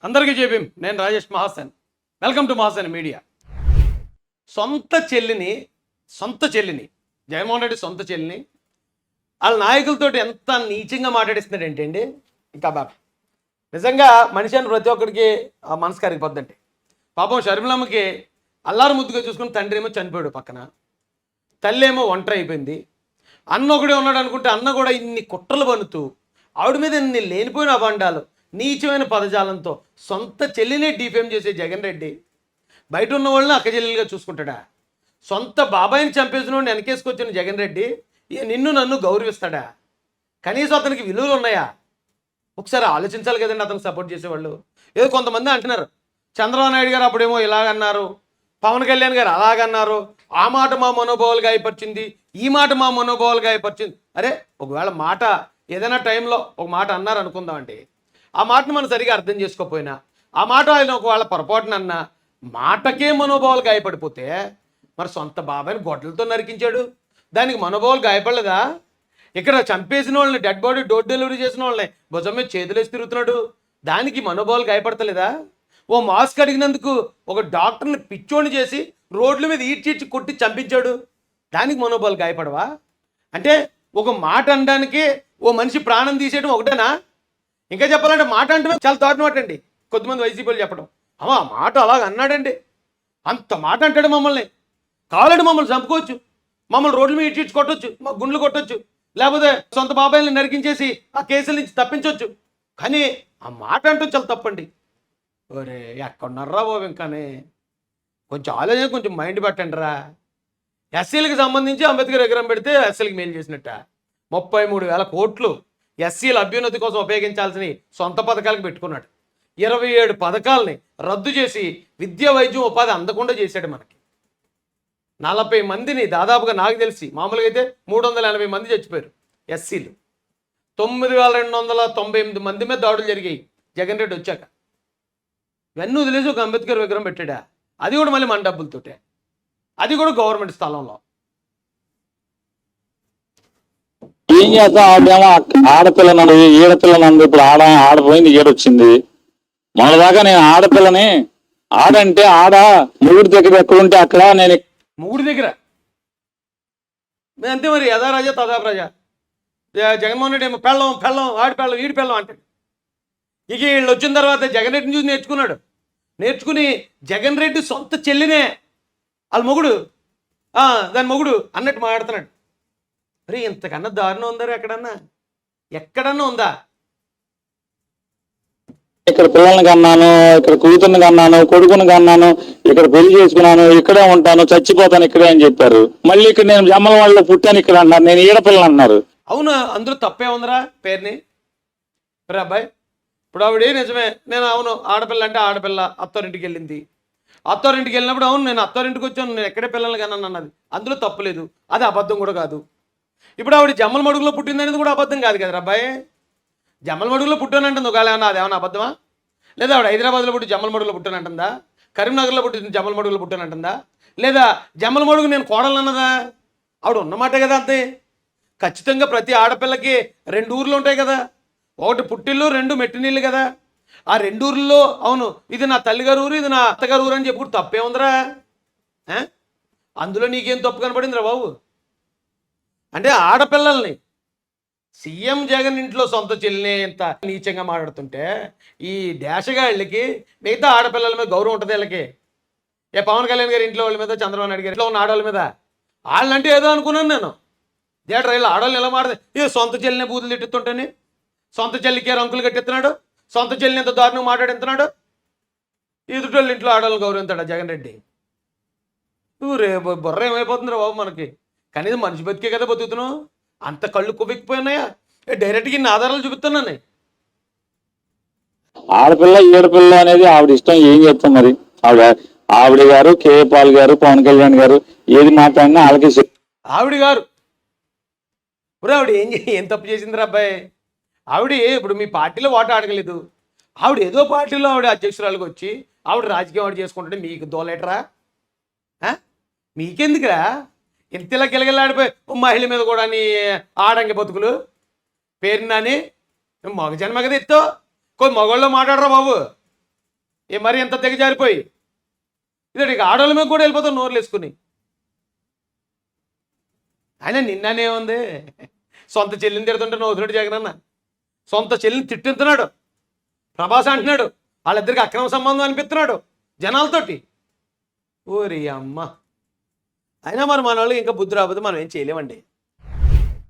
అందరికీ జేబీం. నేను Rajesh Mahasen. Welcome to Mahasen media. సొంత చెల్లిని జగన్మోహన్ రెడ్డి సొంత చెల్లిని వాళ్ళ నాయకులతో ఎంత నీచంగా మాట్లాడిస్తున్నాడు ఏంటండి. ఇంకా బాబా నిజంగా మనిషి అని ప్రతి ఒక్కరికి ఆ మనసు కరిగిపోద్దండి. పాపం షర్మిలమ్మకి అల్లారు ముద్దుగా చూసుకుని తండ్రి ఏమో చనిపోయాడు, పక్కన తల్లి ఏమో ఒంటరి అయిపోయింది. అన్న ఒకడే ఉన్నాడు అనుకుంటే అన్న కూడా ఇన్ని కుట్రలు పన్నుతూ ఆవిడ మీద ఇన్ని లేనిపోయిన అభండాలు నీచమైన పదజాలంతో సొంత చెల్లినే డిఫేమ్ చేసే జగన్ రెడ్డి బయట ఉన్న వాళ్ళని అక్క చెల్లెలుగా చూసుకుంటాడా? సొంత బాబాయిని చంపేసిన వాడిని వెనకేసుకొచ్చిన జగన్ రెడ్డి నిన్ను నన్ను గౌరవిస్తాడా? కనీసం అతనికి విలువలు ఉన్నాయా? ఒకసారి ఆలోచించాలి కదండి. అతనికి సపోర్ట్ చేసేవాళ్ళు ఏదో కొంతమంది అంటున్నారు, చంద్రబాబు నాయుడు గారు అప్పుడేమో ఇలాగన్నారు, పవన్ కళ్యాణ్ గారు అలాగన్నారు, ఆ మాట మా మనోభావాలు గాయపరిచింది, ఈ మాట మా మనోభావాలు గాయపరిచింది. అరే ఒకవేళ మాట ఏదైనా టైంలో ఒక మాట అన్నారు అనుకుందామండి, ఆ మాటను మనం సరిగా అర్థం చేసుకోకపోయినా, ఆ మాట ఆయన ఒకవేళ పొరపాటునన్నా మాటకే మనోభావాలు గాయపడిపోతే మరి సొంత బాబాయిని గొడ్డలతో నరికించాడు, దానికి మనోభావాలు గాయపడలేదా? ఇక్కడ చంపేసిన వాళ్ళని, డెడ్ బాడీ డోర్ డెలివరీ చేసిన వాళ్ళని భుజం మీద చేతులేసి తిరుగుతున్నాడు, దానికి మనోభావాలు గాయపడతలేదా? ఓ మాస్క్ అడిగినందుకు ఒక డాక్టర్ని పిచ్చోని చేసి రోడ్ల మీద ఈడ్చిచ్చి కొట్టి చంపించాడు, దానికి మనోభావాలు గాయపడవా? అంటే ఒక మాట అనడానికి ఓ మనిషి ప్రాణం తీసేయడం ఒకటేనా? ఇంకా చెప్పాలంటే మాట అంటే చాలా దారుణం అండి. కొద్దిమంది వైసీపీలు చెప్పడం, అమ్మా మాట అలాగ అన్నాడండి, అంత మాట అంటాడు, మమ్మల్ని కావాలంటే మమ్మల్ని చంపుకోవచ్చు, మమ్మల్ని రోడ్ల మీద ఇచ్చి కొట్టొచ్చు, మా గుండ్లు కొట్టొచ్చు, లేకపోతే సొంత బాబాయిని నరికించేసి ఆ కేసుల నుంచి తప్పించవచ్చు, కానీ ఆ మాట అంటూ చాలా తప్పండి. ఒరే ఎక్కడున్నారా బాబు, ఇంకానే కొంచెం ఆలోచన, కొంచెం మైండ్ పెట్టండి రా. ఎస్సీలకు సంబంధించి అంబేద్కర్ విగ్రహం పెడితే ఎస్సీలకు మేలు చేసినట్ట 33,000 కోట్లు ఎస్సీల అభ్యున్నతి కోసం ఉపయోగించాల్సిన సొంత పథకాలకు పెట్టుకున్నాడు. 27 పథకాలని రద్దు చేసి విద్య, వైద్యం, ఉపాధి అందకుండా చేశాడు. మనకి 40 మందిని దాదాపుగా నాకు తెలిసి మామూలుగా అయితే 380 మంది చచ్చిపోయారు ఎస్సీలు. 9,298 మంది మీద దాడులు జరిగాయి జగన్ రెడ్డి వచ్చాక. ఇవన్నీ వదిలేసి ఒక అంబేద్కర్ విగ్రహం పెట్టాడా, అది కూడా మళ్ళీ మన డబ్బులతోటే, అది కూడా గవర్నమెంట్ స్థలంలో. ఏం చేస్తా, ఆడేమో ఆడపిల్లనండి, ఈడపిల్లనండి. ఇప్పుడు ఆడపోయింది, ఈడొచ్చింది. మన దాకా నేను ఆడపిల్లని ఆడంటే మొగుడి దగ్గర ఎక్కడుంటే అక్కడ నేను మొగుడి దగ్గర అంతే మరి, యథా రాజా తదా ప్రజ. జగన్మోహన్ రెడ్డి ఏమో పెళ్ళం ఆడిపెళ్ళం ఈడిపెళ్ళం అంటాడు. ఇక వీళ్ళు వచ్చిన తర్వాత జగన్ రెడ్డిని చూసి నేర్చుకుని జగన్ రెడ్డి సొంత చెల్లినే వాళ్ళ మొగుడు, దాని మొగుడు అన్నట్టు మాట్లాడుతున్నాడు. అరే ఇంతకన్నా దారుణం ఉందా ఎక్కడన్నా ఉందా? ఇక్కడ పిల్లల్ని కన్నాను, ఇక్కడ కూతుర్ని కన్నాను, కొడుకుని కన్నాను, ఇక్కడ పెళ్లి చేసుకున్నాను, ఇక్కడే ఉంటాను, చచ్చిపోతాను ఇక్కడే అని చెప్పారు. మళ్ళీ ఇక్కడ నేను జమ్మల వాళ్ళలో పుట్టాను ఇక్కడ అన్నారు, నేను ఈడపిల్లని అన్నారు. అవును, అందులో తప్పే ఉందరా పేరుని. రే అబ్బాయి, ఇప్పుడు ఆవిడే నిజమే, నేను అవును ఆడపిల్ల అంటే ఆడపిల్ల అత్తారింటికి వెళ్ళింది, అత్తారింటికి వెళ్ళినప్పుడు అవును నేను అత్తారింటికి వచ్చాను, నేను ఎక్కడే పిల్లల్ని కన్నాను అన్నది, అందులో తప్పులేదు, అది అబద్ధం కూడా కాదు. ఇప్పుడు ఆవిడ జమ్మల మడుగులో పుట్టిందనేది కూడా అబద్ధం కాదు కదా అబ్బాయి. జమ్మల మడుగులో పుట్టానంటుంది ఒకవేళ ఏమన్నా, అదేమన్నా అబద్ధమా? లేదా ఆవిడ హైదరాబాద్లో పుట్టి జమ్మల మడుగులో పుట్టానంటుందా? కరీంనగర్లో పుట్టి జమ్మల మడుగులో పుట్టానంటుందా? లేదా జమ్మల మడుగు నేను కోడలు అన్నదా? ఆవిడ ఉన్నమాటే కదా అంతే. ఖచ్చితంగా ప్రతి ఆడపిల్లకి 2 ఊర్లు ఉంటాయి కదా, ఒకటి పుట్టిల్లు, 2 మెట్టినీళ్ళు కదా. ఆ 2 ఊర్లలో అవును ఇది నా తల్లిగారు ఊరు, ఇది నా అత్తగారు ఊరు అని చెప్పుడు తప్పే ఉందిరా. అందులో నీకేం తప్పు కనపడిందిరా బాబు? అంటే ఆడపిల్లల్ని సీఎం జగన్ ఇంట్లో సొంత చెల్లిని ఇంత నీచంగా మాట్లాడుతుంటే ఈ దేశగాళ్ళకి మిగతా ఆడపిల్లల మీద గౌరవం ఉంటుంది. వీళ్ళకి పవన్ కళ్యాణ్ గారి ఇంట్లో వాళ్ళ మీద, చంద్రబాబు నాయుడు గారి ఇంట్లో ఉన్న ఆడవాళ్ళ మీద వాళ్ళంటే ఏదో అనుకున్నాను నేను. థియేటర్ వీళ్ళు ఆడవాళ్ళు ఎలా మాడదు, ఇది సొంత చెల్లిని బూతులు తిట్టుతుంటేనే, సొంత చెల్లికే రంకులు కట్టిస్తున్నాడు, సొంత చెల్లిని ఎంత దారుణంగా మాట్లాడుతున్నాడు. ఎదుటోళ్ళ ఇంట్లో ఆడవాళ్ళని గౌరవిస్తాడా జగన్ రెడ్డి? రే బుర్ర ఏమైపోతుందిరా బాబు మనకి. కనీసం మనిషి బతికే కదా బతుకుతున్నావు, అంత కళ్ళు కొవ్వెక్కిపోయినాయా? డైరెక్ట్గా ఇన్ని ఆధారాలు చూపిస్తున్నాను. ఆడపిల్ల ఈడపిల్ల అనేది ఆవిడ ఇష్టం, ఏం చెప్తాం మరి. ఆవిడ గారు, కేఏ పాల్ గారు, పవన్ కళ్యాణ్ గారు ఏది మాట్లాడినా వాళ్ళకి ఆవిడ గారు ఆవిడ ఏం తప్పు చేసిందిరా అబ్బాయి? ఆవిడ ఇప్పుడు మీ పార్టీలో ఓటు అడగలేదు, ఆవిడ ఏదో పార్టీలో ఆవిడ అధ్యక్షురాలకు వచ్చి ఆవిడ రాజకీయం ఆవిడ చేసుకుంటుంటే మీకు దోలేటరా? మీకెందుకురా ఇంతలా గిలగిలాడిపోయి మహిళ మీద కూడా నీ ఆడంగి బతుకులు పేరునాని మగ జన్మ కదా ఎత్తో కొన్ని మగవాళ్ళు మాట్లాడరా బాబు. మరి ఎంత దిగజారిపోయి ఇదే ఇక ఆడవాళ్ళ మీద కూడా వెళ్ళిపోతాం నోర్లు వేసుకుని. ఆయన నిన్ననే ఉంది, సొంత చెల్లిని తిడుతుంటే నవ్వుతున్నాడు జగనన్న. సొంత చెల్లిని తిట్టిస్తున్నాడు, ప్రభాస్ అంటున్నాడు, వాళ్ళిద్దరికి అక్రమ సంబంధం అనిపిస్తున్నాడు జనాలతోటి. ఓరి అమ్మ. అయినా మరి మన వాళ్ళకి ఇంకా బుద్ధి రాకపోతే మనం ఏం చేయలేమండి.